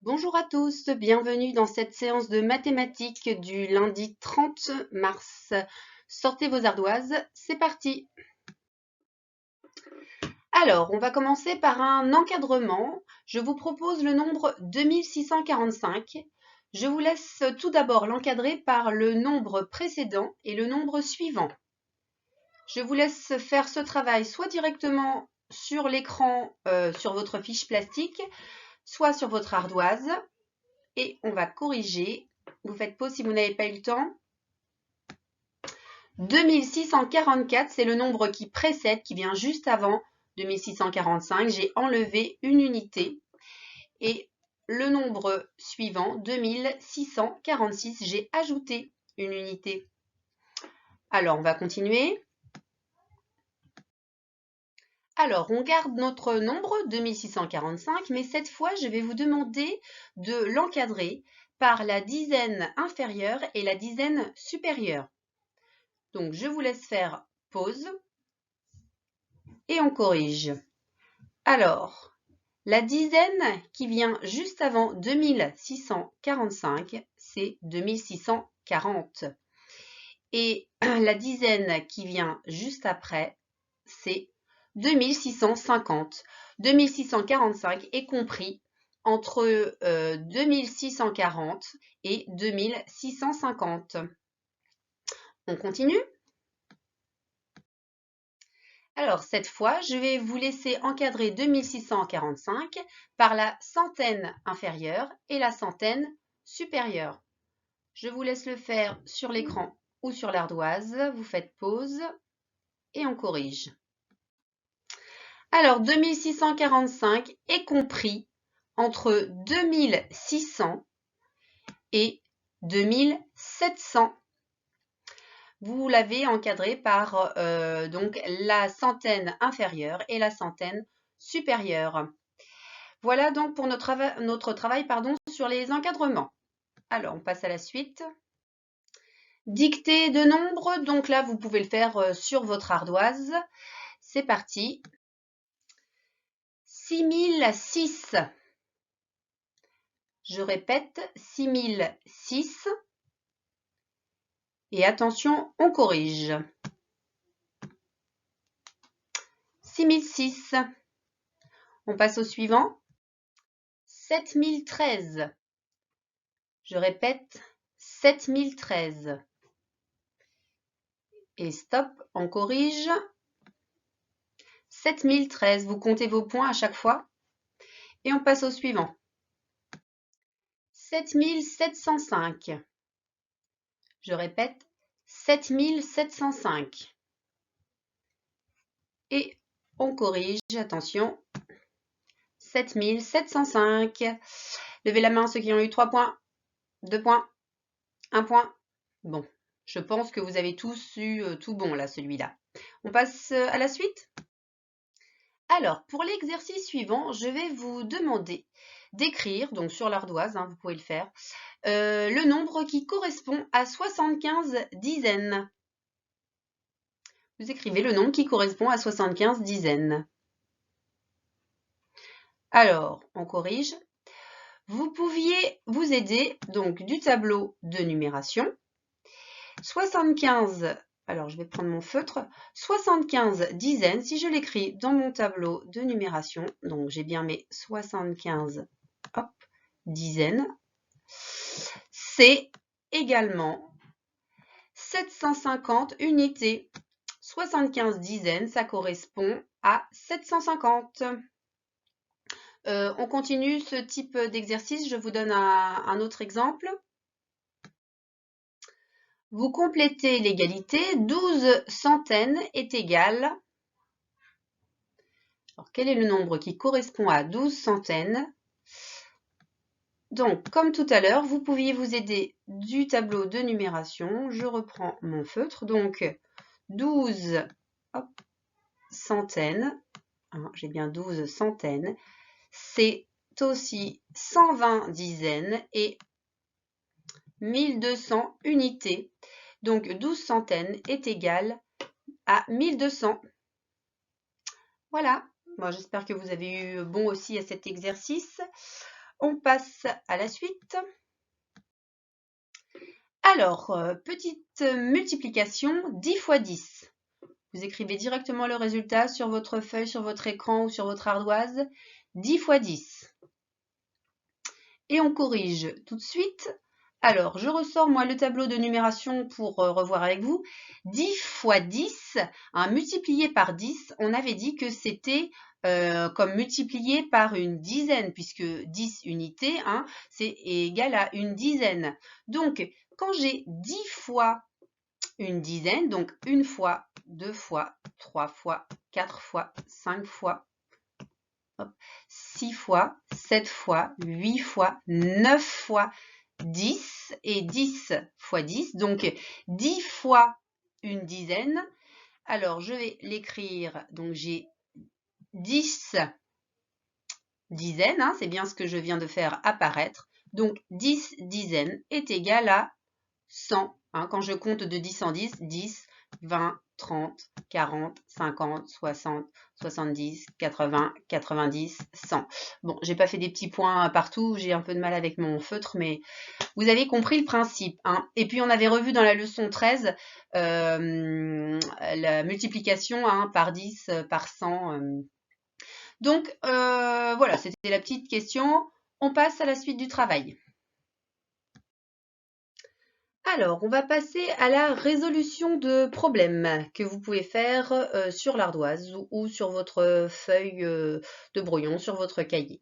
Bonjour à tous, bienvenue dans cette séance de mathématiques du lundi 30 mars. Sortez vos ardoises, c'est parti. Alors, on va commencer par un encadrement. Je vous propose le nombre 2645. Je vous laisse tout d'abord l'encadrer par le nombre précédent et le nombre suivant. Je vous laisse faire ce travail soit directement sur l'écran, sur votre fiche plastique, soit sur votre ardoise. Et on va corriger. Vous faites pause si vous n'avez pas eu le temps. 2644, c'est le nombre qui précède, qui vient juste avant 2645. J'ai enlevé une unité. Et le nombre suivant, 2646, j'ai ajouté une unité. Alors, on va continuer. Alors, on garde notre nombre 2645, mais cette fois, je vais vous demander de l'encadrer par la dizaine inférieure et la dizaine supérieure. Donc, je vous laisse faire pause et on corrige. Alors, la dizaine qui vient juste avant 2645, c'est 2640. Et la dizaine qui vient juste après, c'est 2650. 2645 est compris entre 2640 et 2650. On continue? Alors, cette fois, je vais vous laisser encadrer 2645 par la centaine inférieure et la centaine supérieure. Je vous laisse le faire sur l'écran ou sur l'ardoise. Vous faites pause et on corrige. Alors, 2645 est compris entre 2600 et 2700. Vous l'avez encadré par donc la centaine inférieure et la centaine supérieure. Voilà donc pour notre travail sur les encadrements. Alors, on passe à la suite. Dictée de nombres, donc là, vous pouvez le faire sur votre ardoise. C'est parti. 6006. Je répète, 6006. Et attention, on corrige. 6006. On passe au suivant. 7013. Je répète, 7013. Et stop, on corrige. 7013. Vous comptez vos points à chaque fois. Et on passe au suivant. 7705. Je répète, 7705. Et on corrige, attention, 7705. Levez la main ceux qui ont eu 3 points, 2 points, 1 point. Bon, je pense que vous avez tous eu tout bon là, celui-là. On passe à la suite. Alors, pour l'exercice suivant, je vais vous demander d'écrire, donc sur l'ardoise, vous pouvez le faire, le nombre qui correspond à 75 dizaines. Vous écrivez le nombre qui correspond à 75 dizaines. Alors, on corrige. Vous pouviez vous aider donc du tableau de numération. 75, alors je vais prendre mon feutre, 75 dizaines, si je l'écris dans mon tableau de numération, donc j'ai bien mes 75 dizaines, c'est également 750 unités. 75 dizaines, ça correspond à 750. On continue ce type d'exercice. Je vous donne un autre exemple. Vous complétez l'égalité. 12 centaines est égal. Alors, quel est le nombre qui correspond à 12 centaines? Donc, comme tout à l'heure, vous pouviez vous aider du tableau de numération. Je reprends mon feutre. Donc, 12 centaines. J'ai bien 12 centaines. C'est aussi 120 dizaines et 1200 unités. Donc 12 centaines est égal à 1200. Voilà. Bon, j'espère que vous avez eu bon aussi à cet exercice. On passe à la suite. Alors, petite multiplication, 10 fois 10. Vous écrivez directement le résultat sur votre feuille, sur votre écran ou sur votre ardoise. 10 fois 10. Et on corrige tout de suite. Alors, je ressors moi le tableau de numération pour revoir avec vous. 10 fois 10, multiplié par 10, on avait dit que c'était comme multiplié par une dizaine, puisque 10 unités, c'est égal à une dizaine. Donc, quand j'ai 10 fois une dizaine, donc une fois, 2 fois, 3 fois, 4 fois, 5 fois, 6 fois, 7 fois, 8 fois, 9 fois, 10 et 10 fois 10, donc 10 fois une dizaine. Alors, je vais l'écrire, donc j'ai 10 dizaines, c'est bien ce que je viens de faire apparaître. Donc, 10 dizaines est égal à 100. Quand je compte de 10 en 10, 10, 20, 30, 40, 50, 60, 70, 80, 90, 100. Bon, j'ai pas fait des petits points partout, j'ai un peu de mal avec mon feutre, mais vous avez compris le principe. Et puis, on avait revu dans la leçon 13 la multiplication par 10, par 100. Donc, voilà, c'était la petite question. On passe à la suite du travail. Alors, on va passer à la résolution de problèmes que vous pouvez faire sur l'ardoise ou sur votre feuille de brouillon, sur votre cahier.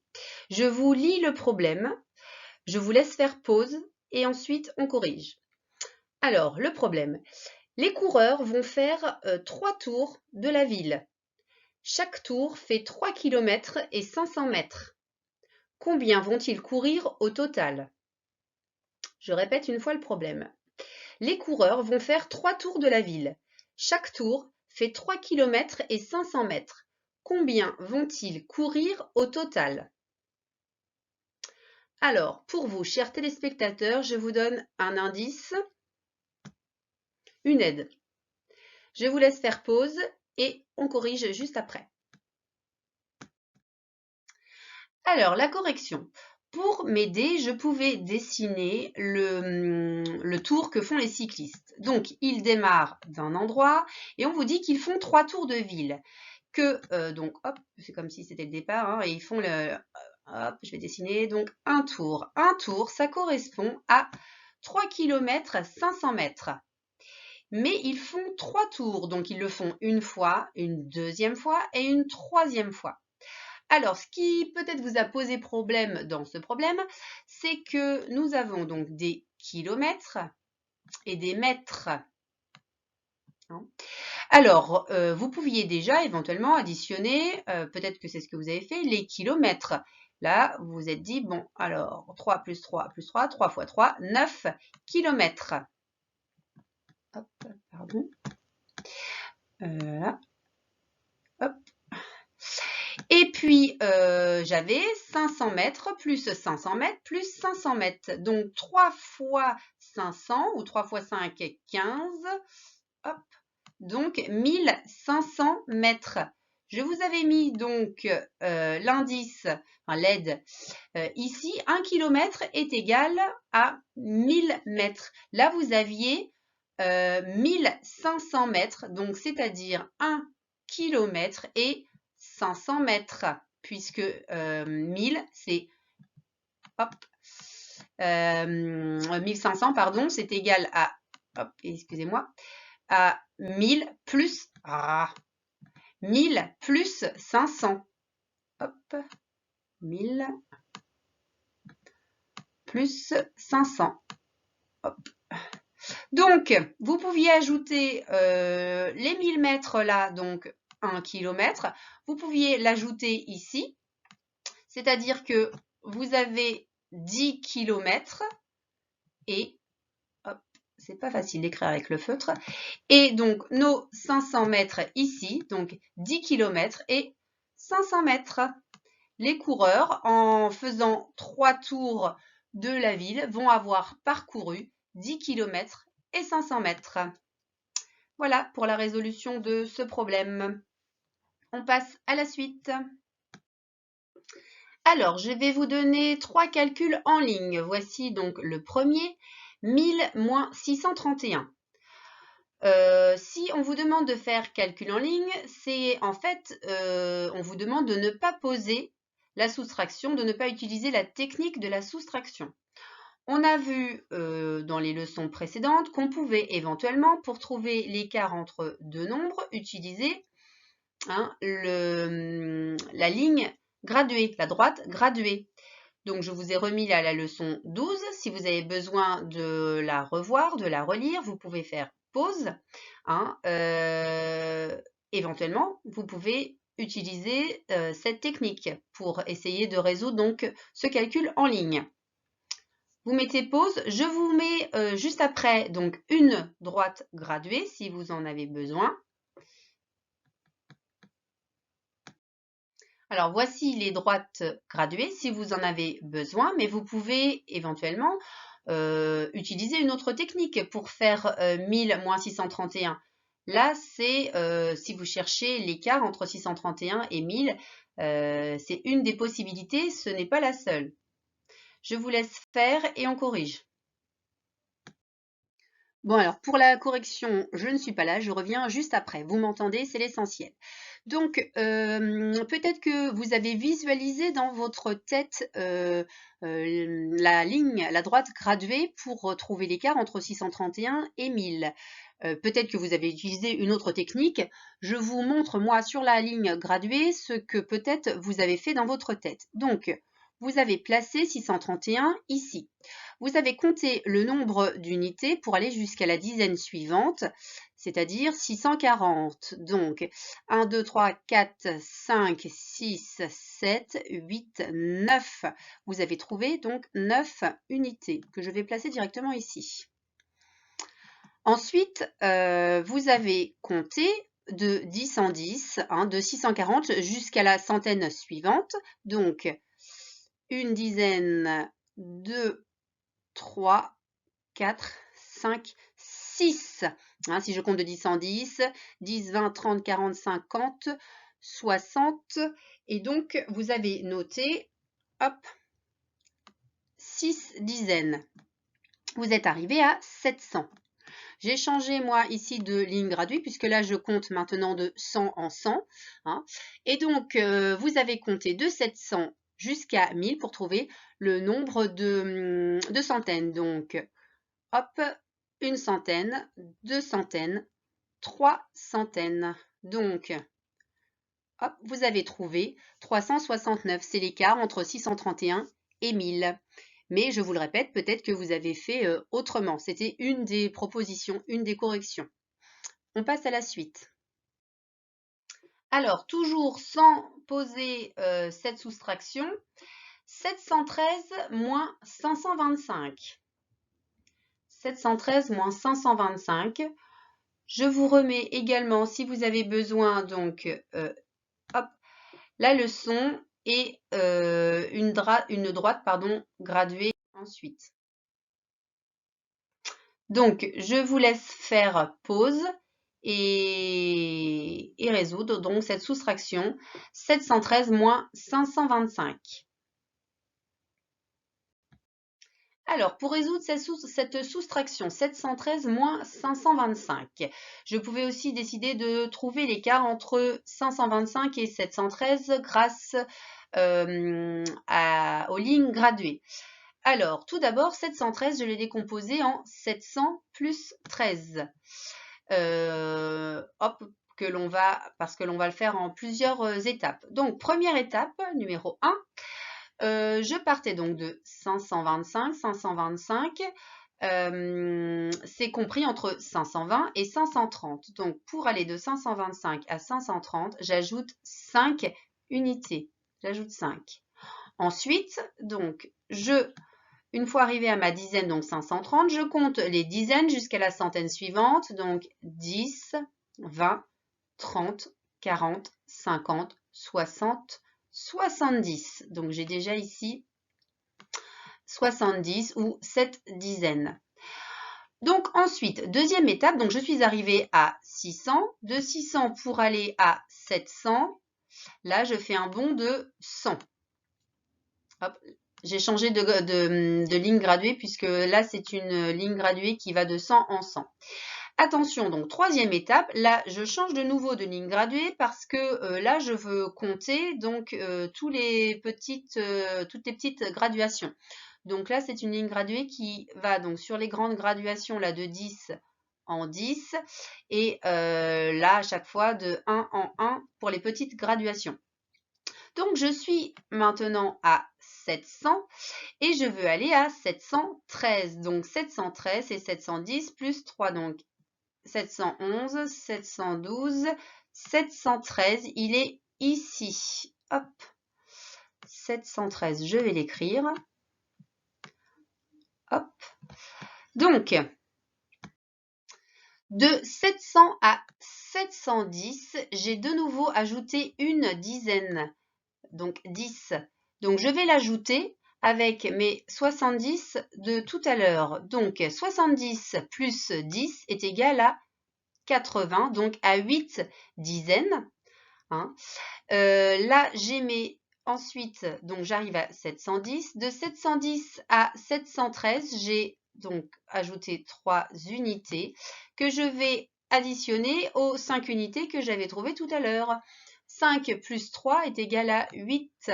Je vous lis le problème, je vous laisse faire pause et ensuite on corrige. Alors, le problème. Les coureurs vont faire 3 tours de la ville. Chaque tour fait 3 km et 500 mètres. Combien vont-ils courir au total? Je répète une fois le problème. Les coureurs vont faire 3 tours de la ville. Chaque tour fait 3 km et 500 mètres. Combien vont-ils courir au total? Alors, pour vous, chers téléspectateurs, je vous donne un indice, une aide. Je vous laisse faire pause et on corrige juste après. Alors, la correction. Pour m'aider, je pouvais dessiner le tour que font les cyclistes. Donc, ils démarrent d'un endroit et on vous dit qu'ils font 3 tours de ville. Donc, hop, c'est comme si c'était le départ, et ils font hop, je vais dessiner, donc un tour. Un tour, ça correspond à 3 km 500 mètres. Mais ils font 3 tours, donc ils le font une fois, une deuxième fois et une troisième fois. Alors, ce qui peut-être vous a posé problème dans ce problème, c'est que nous avons donc des kilomètres et des mètres. Alors, vous pouviez déjà éventuellement additionner, peut-être que c'est ce que vous avez fait, les kilomètres. Là, vous vous êtes dit, bon, alors 3 plus 3 plus 3, 3 fois 3, 9 kilomètres. Hop, pardon. Là. Hop. Et puis, j'avais 500 mètres plus 500 mètres plus 500 mètres. Donc, 3 fois 500 ou 3 fois 5, 15. Hop. Donc, 1500 mètres. Je vous avais mis donc l'indice, l'aide ici. 1 km est égal à 1000 mètres. Là, vous aviez 1500 mètres, donc c'est-à-dire 1 km et 500 mètres, puisque 1000, c'est 1500, pardon, c'est égal à, excusez-moi, à 1000 plus 1000 plus 500. Hop, 1000 plus 500. Hop. Donc, vous pouviez ajouter les 1000 mètres là, donc 1 km. Vous pouviez l'ajouter ici, c'est-à-dire que vous avez 10 km et, hop, c'est pas facile d'écrire avec le feutre, et donc nos 500 mètres ici, donc 10 km et 500 mètres. Les coureurs, en faisant 3 tours de la ville, vont avoir parcouru 10 km et 500 mètres. Voilà pour la résolution de ce problème. On passe à la suite. Alors, je vais vous donner 3 calculs en ligne. Voici donc le premier, 1000 moins 631. Si on vous demande de faire calcul en ligne, c'est en fait, on vous demande de ne pas poser la soustraction, de ne pas utiliser la technique de la soustraction. On a vu dans les leçons précédentes qu'on pouvait éventuellement, pour trouver l'écart entre deux nombres, utiliser la ligne graduée, la droite graduée. Donc, je vous ai remis là la leçon 12. Si vous avez besoin de la revoir, de la relire, vous pouvez faire pause. Éventuellement, vous pouvez utiliser cette technique pour essayer de résoudre donc ce calcul en ligne. Vous mettez pause. Je vous mets juste après donc une droite graduée si vous en avez besoin. Alors, voici les droites graduées si vous en avez besoin, mais vous pouvez éventuellement utiliser une autre technique pour faire 1000 moins 631. Là, c'est si vous cherchez l'écart entre 631 et 1000, c'est une des possibilités, ce n'est pas la seule. Je vous laisse faire et on corrige. Bon, alors pour la correction, je ne suis pas là, je reviens juste après. Vous m'entendez, c'est l'essentiel. Donc, peut-être que vous avez visualisé dans votre tête la droite graduée pour trouver l'écart entre 631 et 1000. Peut-être que vous avez utilisé une autre technique. Je vous montre, moi, sur la ligne graduée, ce que peut-être vous avez fait dans votre tête. Donc, vous avez placé 631 ici. Vous avez compté le nombre d'unités pour aller jusqu'à la dizaine suivante, c'est-à-dire 640. Donc, 1, 2, 3, 4, 5, 6, 7, 8, 9. Vous avez trouvé donc 9 unités que je vais placer directement ici. Ensuite, vous avez compté de 10 en 10, de 640 jusqu'à la centaine suivante. Donc, une dizaine, 2, 3, 4, 5, 6. Si je compte de 10 en 10, 10, 20, 30, 40, 50, 60. Et donc, vous avez noté, hop, 6 dizaines. Vous êtes arrivé à 700. J'ai changé, moi, ici de ligne graduée, puisque là, je compte maintenant de 100 en 100. Et donc, vous avez compté de 700 jusqu'à 1000 pour trouver le nombre de centaines. Donc, hop, une centaine, 2 centaines, 3 centaines. Donc, hop, vous avez trouvé 369. C'est l'écart entre 631 et 1000. Mais je vous le répète, peut-être que vous avez fait autrement. C'était une des propositions, une des corrections. On passe à la suite. Alors, toujours sans poser cette soustraction, 713 moins 525. 713 moins 525. Je vous remets également, si vous avez besoin, donc, hop, la leçon et une droite graduée ensuite. Donc, je vous laisse faire pause et résoudre donc cette soustraction 713 moins 525. Alors, pour résoudre cette soustraction 713 moins 525, je pouvais aussi décider de trouver l'écart entre 525 et 713 grâce aux lignes graduées. Alors, tout d'abord, 713, je l'ai décomposé en 700 plus 13. Parce que l'on va le faire en plusieurs étapes. Donc, première étape, numéro 1, je partais donc de 525. 525, c'est compris entre 520 et 530. Donc, pour aller de 525 à 530, j'ajoute 5 unités. J'ajoute 5. Ensuite, donc, une fois arrivé à ma dizaine, donc 530, je compte les dizaines jusqu'à la centaine suivante. Donc, 10, 20, 30, 40, 50, 60, 70. Donc, j'ai déjà ici 70 ou 7 dizaines. Donc, ensuite, deuxième étape, donc je suis arrivée à 600. De 600 pour aller à 700, là, je fais un bond de 100. Hop, j'ai changé de ligne graduée puisque là, c'est une ligne graduée qui va de 100 en 100. Attention, donc troisième étape, là je change de nouveau de ligne graduée parce que là je veux compter donc toutes les petites graduations. Donc là c'est une ligne graduée qui va donc sur les grandes graduations là de 10 en 10 et là à chaque fois de 1 en 1 pour les petites graduations. Donc je suis maintenant à 700 et je veux aller à 713. Donc 713 c'est 710 plus 3 donc 711, 712, 713, il est ici. Hop, 713, je vais l'écrire. Hop. Donc, de 700 à 710, j'ai de nouveau ajouté une dizaine, donc 10. Donc, je vais l'ajouter avec mes 70 de tout à l'heure. Donc, 70 plus 10 est égal à 80, donc à 8 dizaines. Hein. Là, j'ai mes... Ensuite, donc j'arrive à 710. De 710 à 713, j'ai donc ajouté 3 unités que je vais additionner aux 5 unités que j'avais trouvées tout à l'heure. 5 plus 3 est égal à 8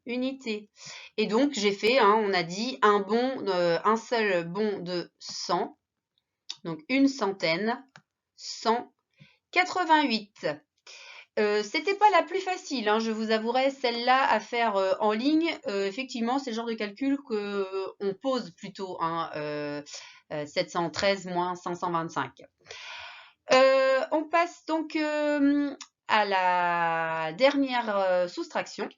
unités. Et donc, j'ai fait, on a dit, un seul bond de 100. Donc, une centaine, 188. C'était pas la plus facile, je vous avouerai, celle-là à faire en ligne. Effectivement, c'est le genre de calcul qu'on pose plutôt, 713 moins 525. On passe donc à la dernière soustraction.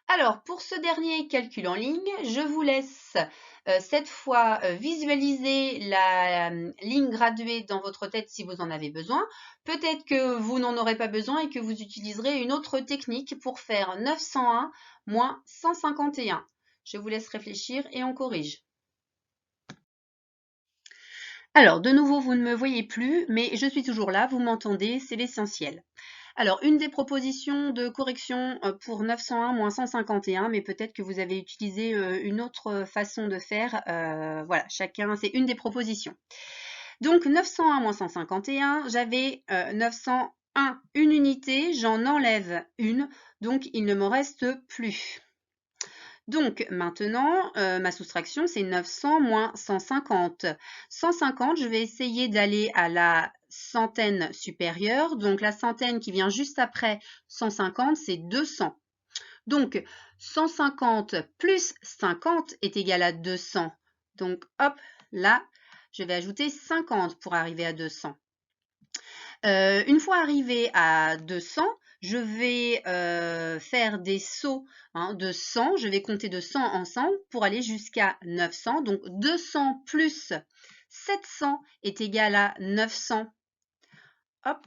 Alors, pour ce dernier calcul en ligne, je vous laisse cette fois visualiser la ligne graduée dans votre tête si vous en avez besoin. Peut-être que vous n'en aurez pas besoin et que vous utiliserez une autre technique pour faire 901 moins 151. Je vous laisse réfléchir et on corrige. Alors, de nouveau, vous ne me voyez plus, mais je suis toujours là, vous m'entendez, c'est l'essentiel. Alors, une des propositions de correction pour 901 moins 151, mais peut-être que vous avez utilisé une autre façon de faire. Voilà, chacun, c'est une des propositions. Donc, 901 moins 151, j'avais 901, une unité, j'en enlève une, donc il ne m'en reste plus. Donc, maintenant, ma soustraction, c'est 900 moins 150. 150, je vais essayer d'aller à la centaine supérieure. Donc, la centaine qui vient juste après 150, c'est 200. Donc, 150 plus 50 est égal à 200. Donc, hop, là, je vais ajouter 50 pour arriver à 200. Une fois arrivé à 200, je vais faire des sauts de 100. Je vais compter de 100 en 100 pour aller jusqu'à 900. Donc 200 plus 700 est égal à 900. Hop.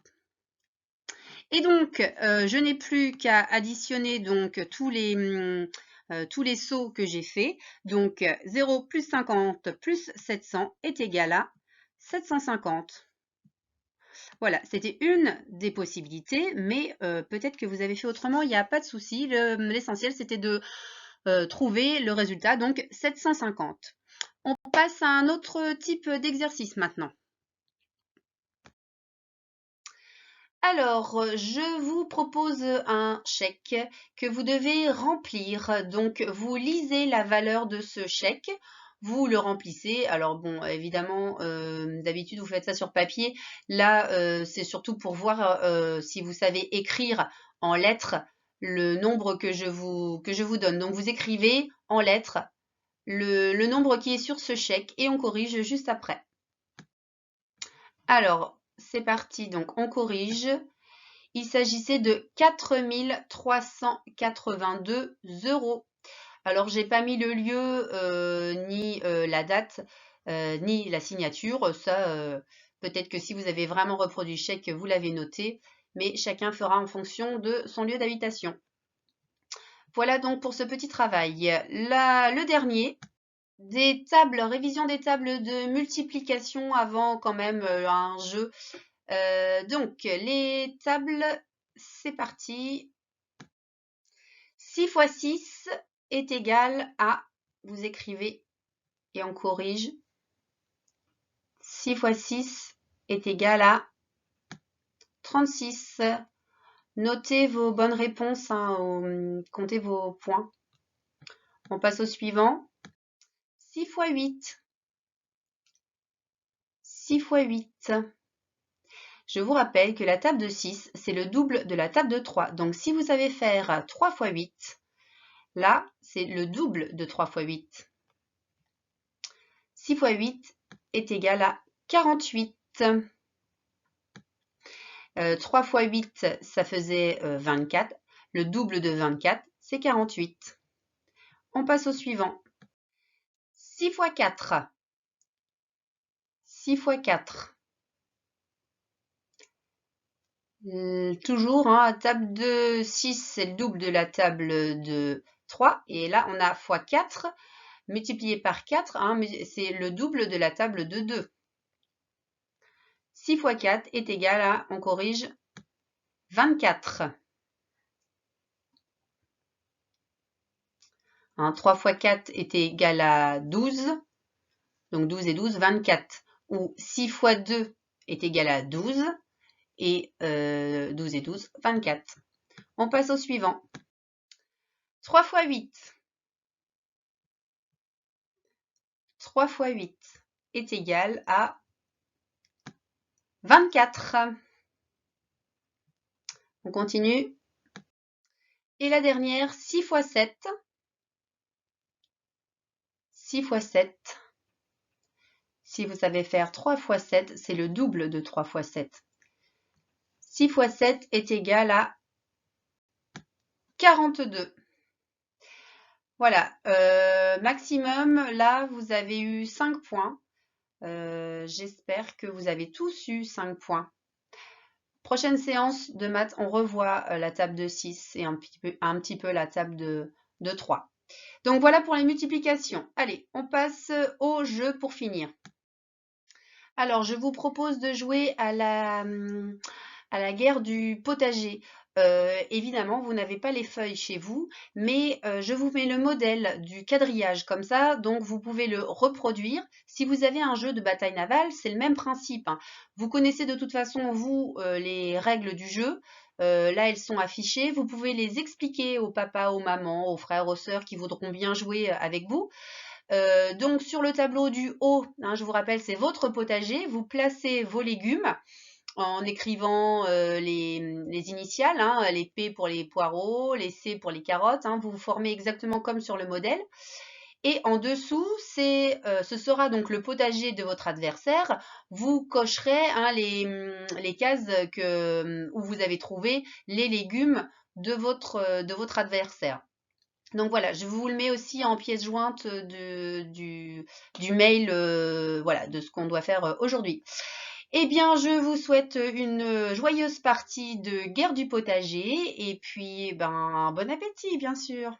Et donc, je n'ai plus qu'à additionner donc tous les sauts que j'ai faits. Donc, 0 plus 50 plus 700 est égal à 750. Voilà, c'était une des possibilités, mais peut-être que vous avez fait autrement, il n'y a pas de souci. L'essentiel, c'était de trouver le résultat, donc 750. On passe à un autre type d'exercice maintenant. Alors, je vous propose un chèque que vous devez remplir. Donc, vous lisez la valeur de ce chèque. Vous le remplissez. Alors bon, évidemment, d'habitude, vous faites ça sur papier. Là, c'est surtout pour voir si vous savez écrire en lettres le nombre que je vous donne. Donc, vous écrivez en lettres le nombre qui est sur ce chèque et on corrige juste après. Alors, c'est parti. Donc, on corrige. Il s'agissait de 4 382 €. Alors, j'ai pas mis le lieu, ni la date, ni la signature. Ça, peut-être que si vous avez vraiment reproduit le chèque, vous l'avez noté, mais chacun fera en fonction de son lieu d'habitation. Voilà donc pour ce petit travail. Le dernier, révision des tables de multiplication avant quand même un jeu. Donc, les tables, c'est parti. 6 fois 6 est égal à, vous écrivez et on corrige, 6 fois 6 est égal à 36. Notez vos bonnes réponses, hein, comptez vos points. On passe au suivant. 6 fois 8. 6 fois 8. Je vous rappelle que la table de 6, c'est le double de la table de 3. Donc, si vous savez faire 3 fois 8, là, c'est le double de 3 fois 8. 6 fois 8 est égal à 48. 3 fois 8, ça faisait 24. Le double de 24, c'est 48. On passe au suivant. 6 fois 4. 6 fois 4. Toujours, hein, table de 6, c'est le double de la table de 3. Et là, on a fois 4 multiplié par 4, hein, c'est le double de la table de 2. 6 fois 4 est égal à, on corrige, 24. Hein, 3 fois 4 est égal à 12. Donc 12 et 12, 24. Ou 6 fois 2 est égal à 12. Et 12 et 12, 24. On passe au suivant. 3 fois 8. 3 fois 8 est égal à 24. On continue. Et la dernière, 6 fois 7. 6 fois 7. Si vous savez faire 3 fois 7, c'est le double de 3 fois 7. 6 fois 7 est égal à 42. Voilà, maximum, là, vous avez eu 5 points. J'espère que vous avez tous eu 5 points. Prochaine séance de maths, on revoit la table de 6 et un petit peu la table de 3. Donc voilà pour les multiplications. Allez, on passe au jeu pour finir. Alors, je vous propose de jouer à la guerre du potager. Évidemment, vous n'avez pas les feuilles chez vous, mais je vous mets le modèle du quadrillage comme ça, donc vous pouvez le reproduire. Si vous avez un jeu de bataille navale, c'est le même principe, hein. Vous connaissez de toute façon, vous, les règles du jeu. Là, elles sont affichées. Vous pouvez les expliquer aux papas, aux mamans, aux frères, aux sœurs qui voudront bien jouer avec vous. Donc, sur le tableau du haut, hein, je vous rappelle, c'est votre potager. Vous placez vos légumes en écrivant les initiales, hein, les P pour les poireaux, les C pour les carottes. Hein, vous vous formez exactement comme sur le modèle. Et en dessous, ce sera donc le potager de votre adversaire. Vous cocherez, hein, les cases où vous avez trouvé les légumes de votre adversaire. Donc voilà, je vous le mets aussi en pièce jointe du mail, voilà, de ce qu'on doit faire aujourd'hui. Eh bien, je vous souhaite une joyeuse partie de guerre du potager et puis, bon appétit, bien sûr.